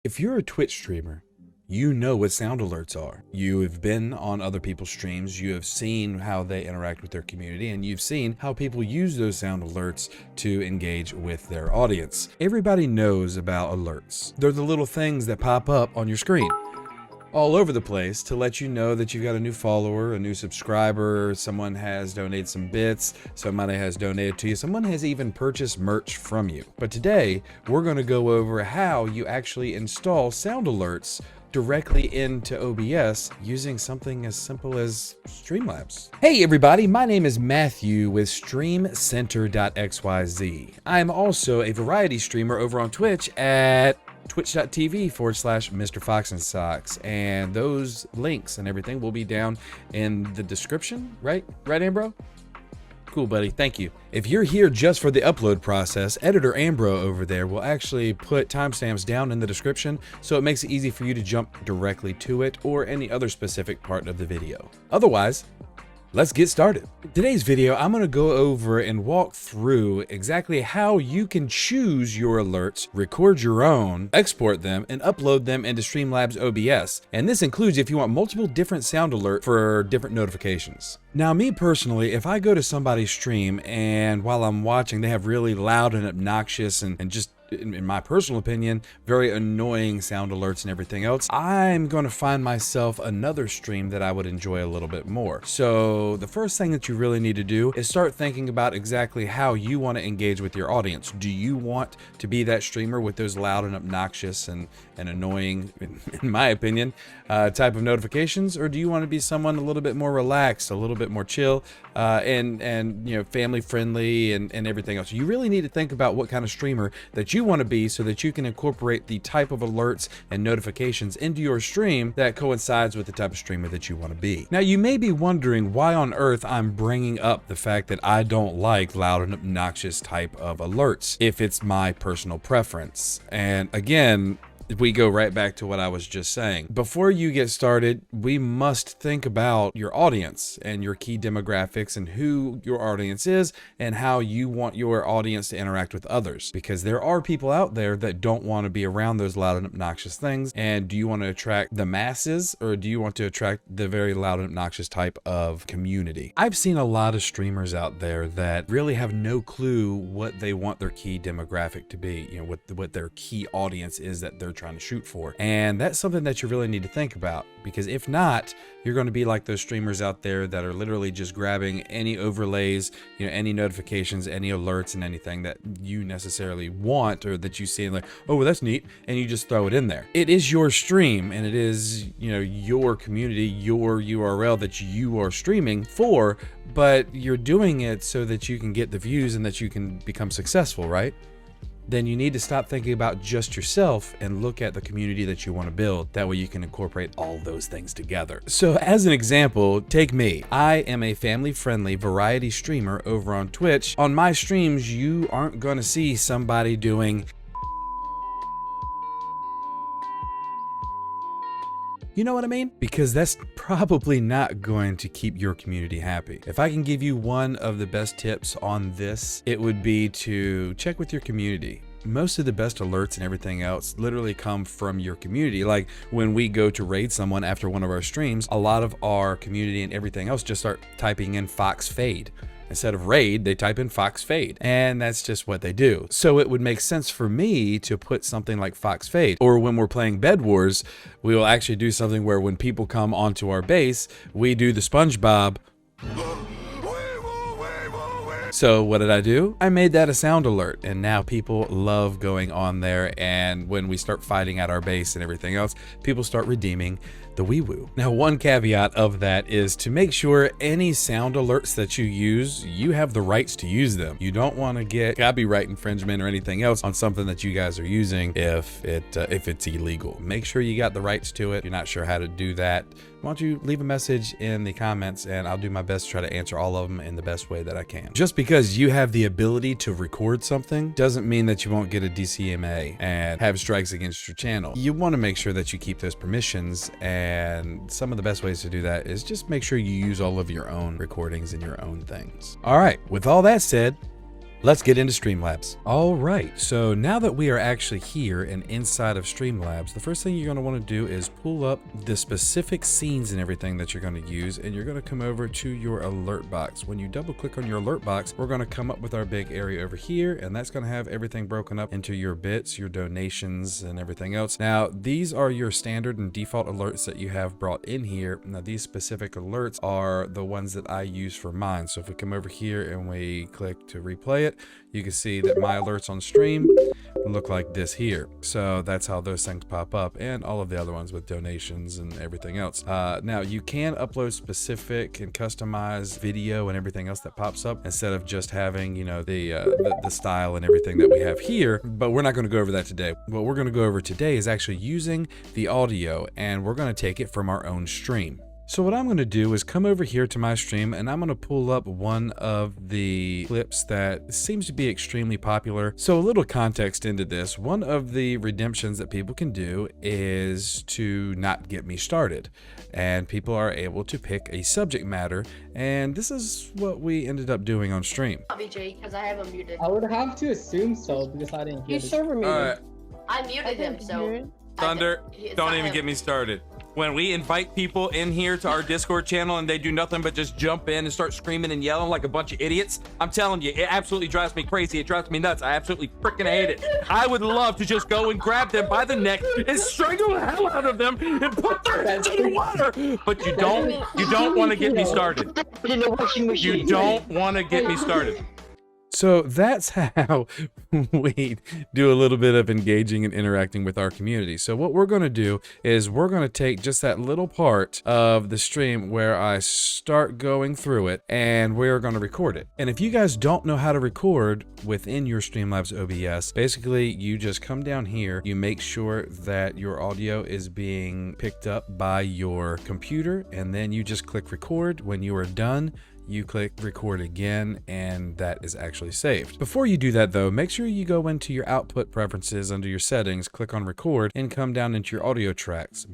If you're a Twitch streamer, you know what sound alerts are. You have been on other people's streams, you have seen how they interact with their community, and you've seen how people use those sound alerts to engage with their audience. Everybody knows about alerts. They're the little things that pop up on your screen all over the place to let you know that you've got a new follower, a new subscriber, someone has donated some bits, somebody has donated to you, someone has even purchased merch from you. But today, we're going to go over how you actually install sound alerts directly into OBS using something as simple as Streamlabs. Hey everybody, my name is Matthew with StreamCenter.xyz. I'm also a variety streamer over on Twitch at twitch.tv/Mr. Fox and Socks, and those links and everything will be down in the description, right Ambro? Cool, buddy, thank you. If you're here just for the upload process, editor Ambro over there will actually put timestamps down in the description, so it makes it easy for you to jump directly to it or any other specific part of the video. Otherwise, let's get started. In today's video, I'm going to go over and walk through exactly how you can choose your alerts, record your own, export them, and upload them into Streamlabs OBS. And this includes if you want multiple different sound alerts for different notifications. Now, me personally, if I go to somebody's stream and while I'm watching, they have really loud and obnoxious and just in my personal opinion, very annoying sound alerts and everything else, I'm going to find myself another stream that I would enjoy a little bit more. So the first thing that you really need to do is start thinking about exactly how you want to engage with your audience. Do you want to be that streamer with those loud and obnoxious and annoying, in my opinion, type of notifications, or do you want to be someone a little bit more relaxed, a little bit more chill, and you know, family friendly and everything else? You really need to think about what kind of streamer that you want to be so that you can incorporate the type of alerts and notifications into your stream that coincides with the type of streamer that you want to be. Now, you may be wondering why on earth I'm bringing up the fact that I don't like loud and obnoxious type of alerts if it's my personal preference. And again, we go right back to what I was just saying. Before you get started, we must think about your audience and your key demographics and who your audience is and how you want your audience to interact with others. Because there are people out there that don't want to be around those loud and obnoxious things. And do you want to attract the masses, or do you want to attract the very loud and obnoxious type of community? I've seen a lot of streamers out there that really have no clue what they want their key demographic to be, you know, what their key audience is that they're trying to shoot for. And that's something that you really need to think about, because if not, you're going to be like those streamers out there that are literally just grabbing any overlays, you know, any notifications, any alerts, and anything that you necessarily want or that you see and like, oh, well, that's neat, and you just throw it in there. It is your stream, and it is, you know, your community, your URL that you are streaming for, but you're doing it so that you can get the views and that you can become successful, right? Then you need to stop thinking about just yourself and look at the community that you want to build. That way you can incorporate all those things together. So as an example, take me. I am a family-friendly variety streamer over on Twitch. On my streams, you aren't going to see somebody doing, you know what I mean? Because that's probably not going to keep your community happy. If I can give you one of the best tips on this, it would be to check with your community. Most of the best alerts and everything else literally come from your community. Like when we go to raid someone after one of our streams, a lot of our community and everything else just start typing in Fox Fade. Instead of raid, they type in Fox Fade, and that's just what they do. So it would make sense for me to put something like Fox Fade. Or when we're playing Bed Wars, we will actually do something where when people come onto our base, we do the SpongeBob. So what did I do? I made that a sound alert, and now people love going on there, and when we start fighting at our base and everything else, people start redeeming the wee woo. Now, one caveat of that is to make sure any sound alerts that you use, you have the rights to use them. You don't want to get copyright infringement or anything else on something that you guys are using if it's illegal. Make sure you got the rights to it. If you're not sure how to do that, why don't you leave a message in the comments, and I'll do my best to try to answer all of them in the best way that I can. Just because you have the ability to record something doesn't mean that you won't get a DCMA and have strikes against your channel. You want to make sure that you keep those permissions, and some of the best ways to do that is just make sure you use all of your own recordings and your own things. All right, with all that said, let's get into Streamlabs. All right, so now that we are actually here and inside of Streamlabs, the first thing you're gonna wanna do is pull up the specific scenes and everything that you're gonna use, and you're gonna come over to your alert box. When you double click on your alert box, we're gonna come up with our big area over here, and that's gonna have everything broken up into your bits, your donations, and everything else. Now, these are your standard and default alerts that you have brought in here. Now, these specific alerts are the ones that I use for mine. So if we come over here and we click to replay it, you can see that my alerts on stream look like this here. So that's how those things pop up, and all of the other ones with donations and everything else. Now you can upload specific and customized video and everything else that pops up instead of just having, you know, the style and everything that we have here, but we're not going to go over that today. What we're going to go over today is actually using the audio, and we're going to take it from our own stream. So what I'm going to do is come over here to my stream, and I'm going to pull up one of the clips that seems to be extremely popular. So a little context into this. One of the redemptions that people can do is to not get me started, and people are able to pick a subject matter, and this is what we ended up doing on stream. Because I have him muted. I would have to assume so because I didn't hear You server muted. I muted him, so... Thunder, don't even get me started. When we invite people in here to our Discord channel and they do nothing but just jump in and start screaming and yelling like a bunch of idiots, I'm telling you, it absolutely drives me crazy. It drives me nuts. I absolutely freaking hate it. I would love to just go and grab them by the neck and strangle the hell out of them and put their heads in the water. But you don't want to get me started. You don't want to get me started. So that's how we do a little bit of engaging and interacting with our community. So what we're going to do is we're going to take just that little part of the stream where I start going through it, and we're going to record it. And if you guys don't know how to record within your Streamlabs OBS, basically you just come down here, you make sure that your audio is being picked up by your computer, and then you just click record. When you are done, you click record again, and that is actually saved. Before you do that though, make sure you go into your output preferences under your settings, click on record, and come down into your audio tracks.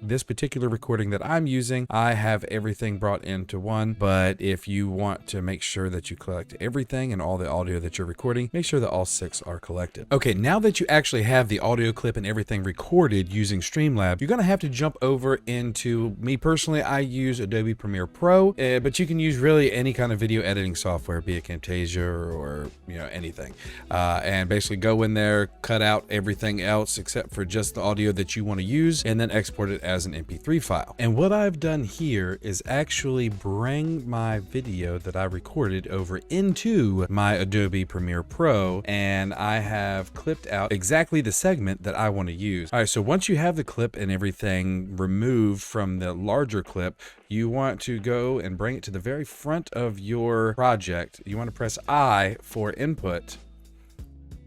This particular recording that I'm using, I have everything brought into one, but if you want to make sure that you collect everything and all the audio that you're recording, make sure that all 6 are collected. Okay, now that you actually have the audio clip and everything recorded using Streamlabs, you're gonna have to jump over into, me personally, I use Adobe Premiere Pro, but you can use really any kind of video editing software, be it Camtasia or you know, anything, and basically go in there, cut out everything else except for just the audio that you want to use, and then export it as an MP3 file. And what I've done here is actually bring my video that I recorded over into my Adobe Premiere Pro, and I have clipped out exactly the segment that I want to use. All right, so once you have the clip and everything removed from the larger clip, you want to go and bring it to the very front of your project. You want to press I for input,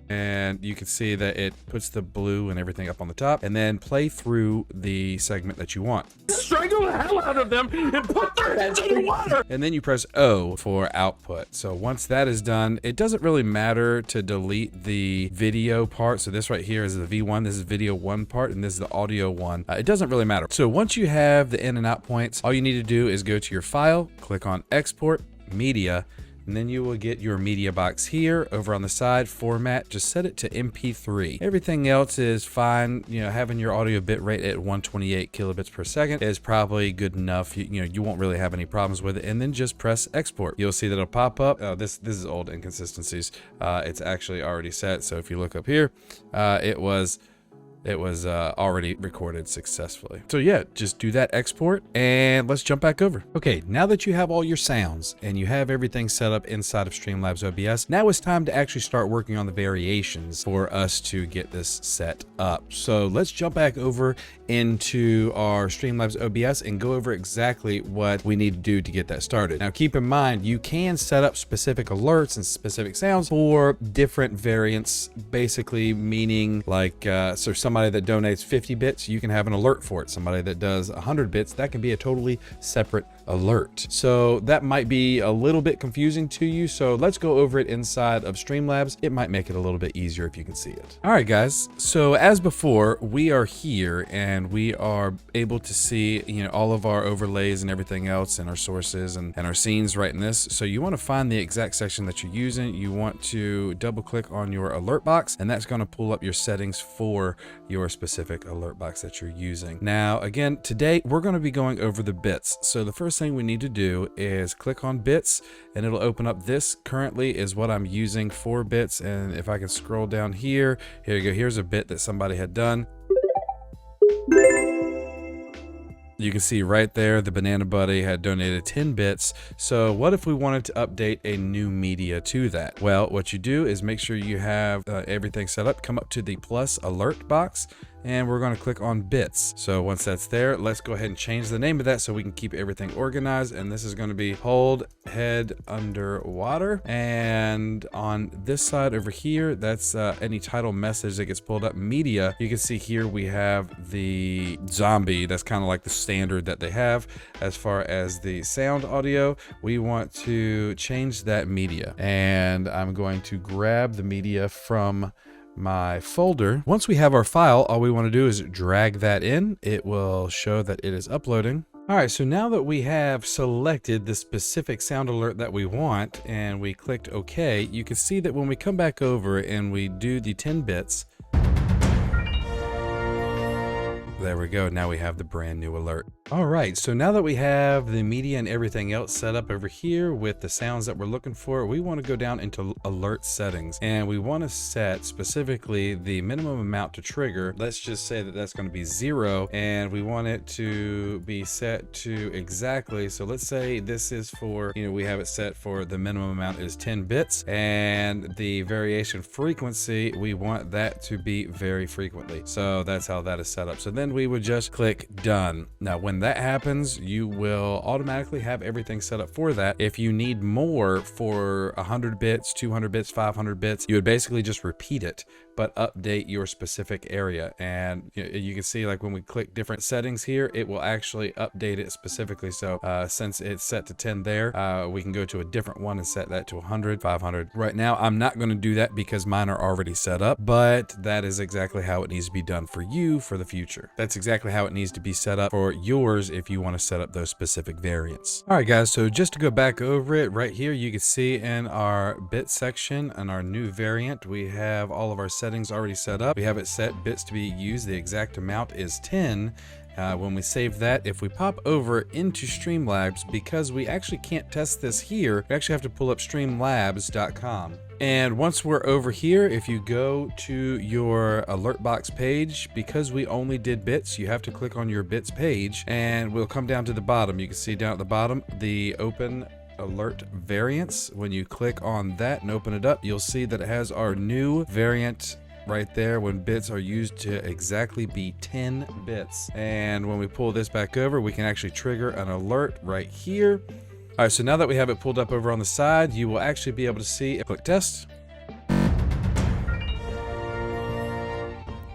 and you can see that it puts the blue and everything up on the top, and then play through the segment that you want. Strangle the hell out of them and put their heads in the water. And then you press O for output. So once that is done, it doesn't really matter to delete the video part. So this right here is the V1, this is video 1 part, and this is the audio 1. It doesn't really matter. So once you have the in and out points, all you need to do is go to your file, click on export media, and then you will get your media box here. Over on the side, format, just set it to MP3. Everything else is fine. You know, having your audio bit rate at 128 kilobits per second is probably good enough. You know, you won't really have any problems with it. And then just press export. You'll see that it'll pop up. Oh, this is old inconsistencies. It's actually already set. So if you look up here, it was already recorded successfully. So yeah, just do that export, and let's jump back over. Okay, now that you have all your sounds and you have everything set up inside of Streamlabs OBS, now it's time to actually start working on the variations for us to get this set up. So let's jump back over into our Streamlabs OBS and go over exactly what we need to do to get that started. Now keep in mind, you can set up specific alerts and specific sounds for different variants, basically meaning like, so somebody that donates 50 bits, you can have an alert for it. Somebody that does 100 bits, that can be a totally separate alert. So that might be a little bit confusing to you. So let's go over it inside of Streamlabs. It might make it a little bit easier if you can see it. All right, guys. So as before, we are here and we are able to see, all of our overlays and everything else and our sources and our scenes right in this. So you want to find the exact section that you're using. You want to double click on your alert box, and that's going to pull up your settings for your specific alert box that you're using. Now, again, today we're going to be going over the bits. So the first thing we need to do is click on bits, and it'll open up. This currently is what I'm using for bits. And if I can scroll down here you go. Here's a bit that somebody had done. You can see right there the Banana Buddy had donated 10 bits. So what if we wanted to update a new media to that? Well, what you do is make sure you have everything set up. Come up to the plus alert box, and we're going to click on bits. So once that's there, let's go ahead and change the name of that so we can keep everything organized. And this is going to be hold head underwater. And on this side over here, that's any title message that gets pulled up. Media, you can see here we have the zombie. That's kind of like the standard that they have. As far as the sound audio, we want to change that media. And I'm going to grab the media from my folder. Once we have our file, all we want to do is drag that in. It will show that it is uploading. All right, so now that we have selected the specific sound alert that we want and we clicked OK, you can see that when we come back over and we do the 10 bits, there we go. Now we have the brand new alert. All right, so now that we have the media and everything else set up over here with the sounds that we're looking for, we want to go down into alert settings, and we want to set specifically the minimum amount to trigger. Let's just say that that's going to be 0, and we want it to be set to exactly. So let's say this is for, we have it set for the minimum amount is 10 bits, and the variation frequency, we want that to be very frequently. So that's how that is set up. So then we would just click done. Now, when that happens, you will automatically have everything set up for that. If you need more for 100 bits, 200 bits, 500 bits, you would basically just repeat it, but update your specific area. And you can see, like, when we click different settings here, it will actually update it specifically. So since it's set to 10 there, we can go to a different one and set that to 100, 500. Right now, I'm not going to do that because mine are already set up, but that is exactly how it needs to be done for you for the future. That's exactly how it needs to be set up for yours if you want to set up those specific variants. All right, guys, so just to go back over it right here, you can see in our bit section and our new variant, we have all of our settings already set up. We have it set bits to be used. The exact amount is 10. When we save that, if we pop over into Streamlabs, because we actually can't test this here, we actually have to pull up streamlabs.com. And once we're over here, if you go to your alert box page, because we only did bits, you have to click on your bits page, and we'll come down to the bottom. You can see down at the bottom, the open alert variants. When you click on that and open it up, you'll see that it has our new variant right there when bits are used to exactly be 10 bits. And when we pull this back over, we can actually trigger an alert right here. All right, so now that we have it pulled up over on the side, you will actually be able to see, click test.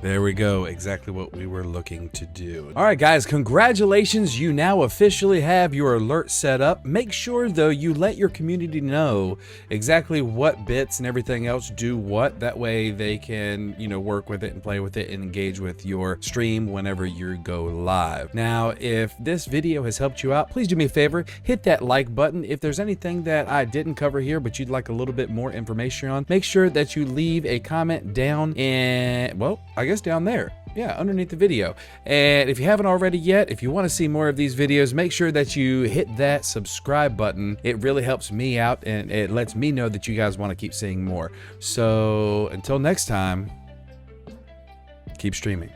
There we go, exactly what we were looking to do. All right, guys, congratulations. You now officially have your alert set up. Make sure, though, you let your community know exactly what bits and everything else do what. That way they can, work with it and play with it and engage with your stream whenever you go live. Now, if this video has helped you out, please do me a favor, hit that like button. If there's anything that I didn't cover here, but you'd like a little bit more information on, make sure that you leave a comment down in, well, I guess down there. Yeah, underneath the video. And if you haven't already yet, if you want to see more of these videos, make sure that you hit that subscribe button. It really helps me out and it lets me know that you guys want to keep seeing more. So until next time, keep streaming.